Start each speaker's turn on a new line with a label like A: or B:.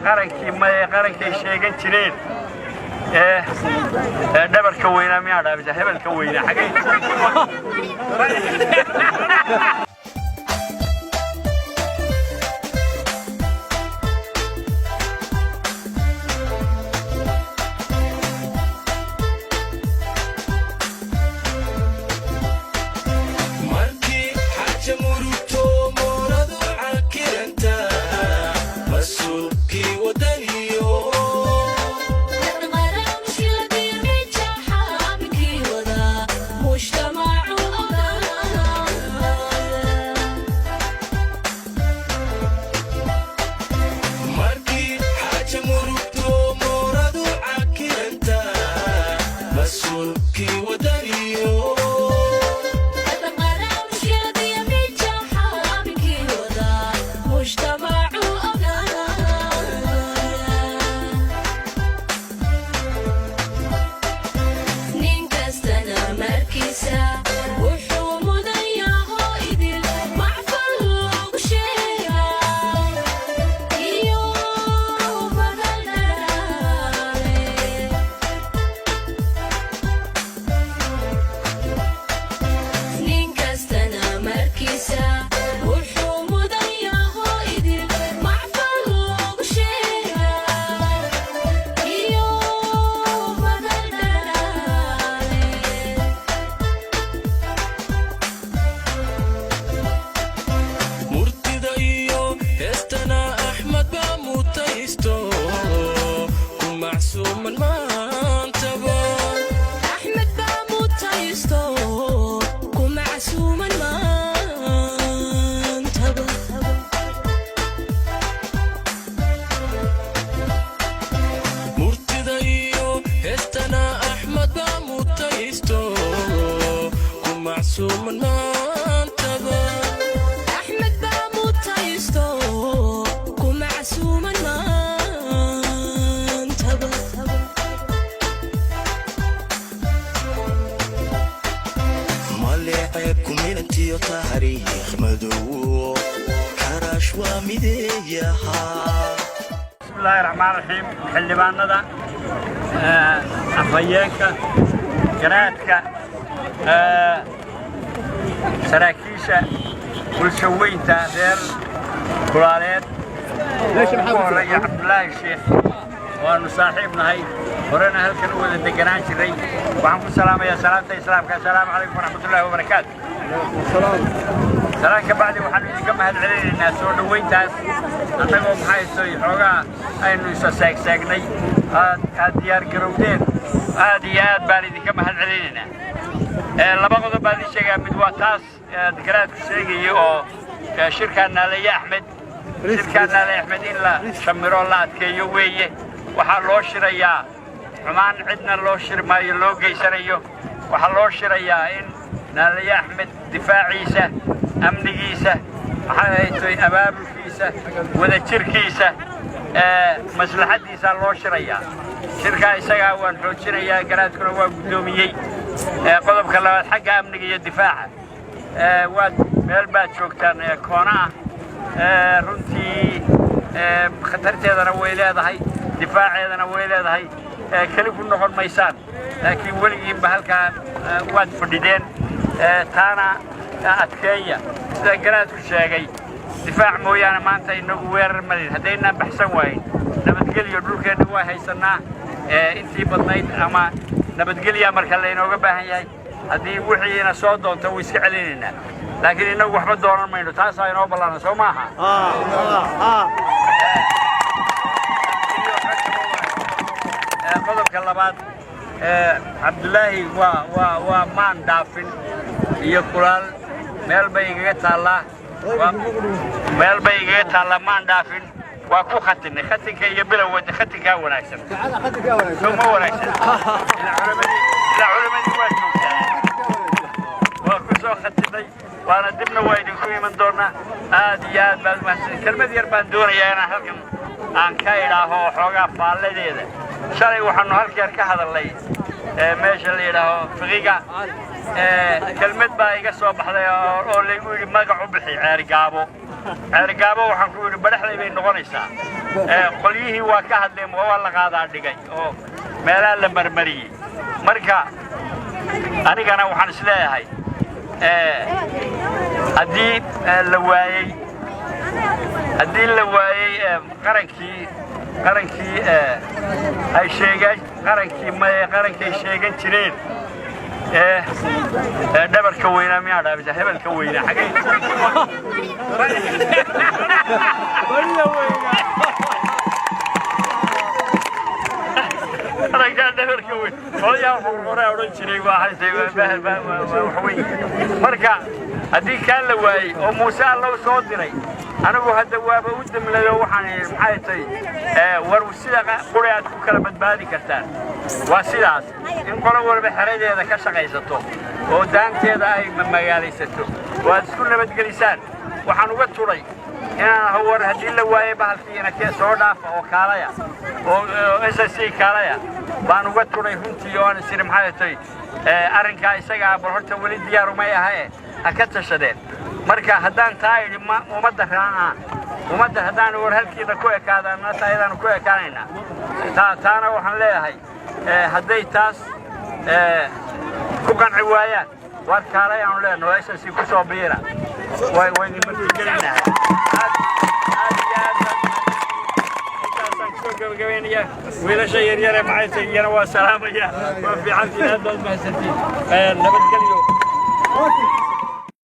A: qarankii sheegan jireen dhabarka weynaa miyaa dhaabisa hebelka weynaa xagee xildhibaanada afhayeenka garaadka saraakiisha bulshaweynta reer kulaaleed ugu horeeya cabdulaahi sheekh waanu saaxiibnahay horena halkan u wada deganaan jiray waxaan ku salaamayaa salaanta islaamka assalaamu calaykum waraxmatullaahi wabarakaatu salaanka bacdi waxaanu idinka mahadcelinaynaa soo dhoweyntaas annagoo maxay xoogaa aynu isa seegnay aad diyaar garowdeen aad iyo aad baan idinka mahadcelinaynaa laba qodob baan idin sheegaa mid waa taas garaadku sheegaya oo shirkaan naaleeye axmed in la shamiro la adkeeyo weeye waxaa loo shirayaa xumaan cidna loo shiri maayo loo geysanayo waxaa loo shirayaa in naaleeye axmed difaaciisa amnigiisa abaabulkiisa wadajirkiisa maslaxadiisa loo shirayaa shirkaa isagaa waan xoojinayaa garaadkuna waa guddoomiyey qodobka labaad xagga amniga iyo difaaca waad meel baad joogtaan koona ah runtii khatarteedana way leedahay difaaceedana way leedahay keli ku noqon maysaan laakiin weligiinba halkaa waad fadhideen taana adkeeya sida garaadku sheegay difaac mooyaane maanta inagu weerar malin haddaynaan baxsan waayn nabadgelyo dhulkeenna waa haysannaa intii badnayd ama nabadgelya marka laynooga baahan yahay haddii wixiina soo doonto way iska celinaynaa laakiin inagu waxba doonan mayno taasaa inoo ballaana soo maaha qodobka labaad cabdulaahi waa maan dhaafin iyo kulaal meel bay igaga taallaa maan dhaafin waa ku khatinay khatinka iyo bilowda khatinkaa wanaagsan soma wanaagsan ilaa culamadii waa joogtaa waa ku soo khatinay waana dibna waa idinku iman doonaa aad iyo aad baad mahadsan kelmad yar baan doonayaa inaan halkan aan ka idhaaho xoogaa faalladeeda shalay waxaanu halkeer ka hadalnay meesha la yidhaaho fiqiga kelmad baa iga soo baxday oo laygu yidhi magac u bixi ceerigaabo waxaan ku yidhi badhaxday bay noqonaysaa qolyihii waa ka hadleen waa la qaadaa dhigay oo meelaha la marmariyay marka anigana waxaan isleeyahay haddii la waayay qarankii ay sheegay qarankii sheegan jireen dhabarka weynaa miyaa dhaabisa hebelka weynaa xagee qarankaa dhabarka weyn hooyaa hore odhan jiray marka haddii kaan la waayey oo muuse allow soo diray anigu hadda waaba u damlayo waxaan maxay tahay war sida quri aad ku kala badbaadi kartaan waa sidaas in qolo walba xeradeeda ka shaqaysato oo daanteeda ay magaalaysato oo aad isku nabadgelisaan waxaan uga turay inaan hawar haddii la waayey bahalkiina kee soo dhaafa oo kaalaya oo SSC kaalaya baan uga turay runtii oo aan isiri maxay tahay arrinkaa isagaa bal horta weli diyaar umay ahae ha ka tashadeen marka haddaan taa idhi ummadda raacaa ummadda haddaan war halkiina ku ekaadaan taayadaan ku ekaanaynaa taana waxaan leeyahay hadday taas ku qanci waayaan war kaalay aanu leenahay SSC ku soo biira wayni martigelinahay wiilasha yaryare maxay tahay iyana waa salaamaya waa fiicantiin aad baad mahadsantiin nabadgelyo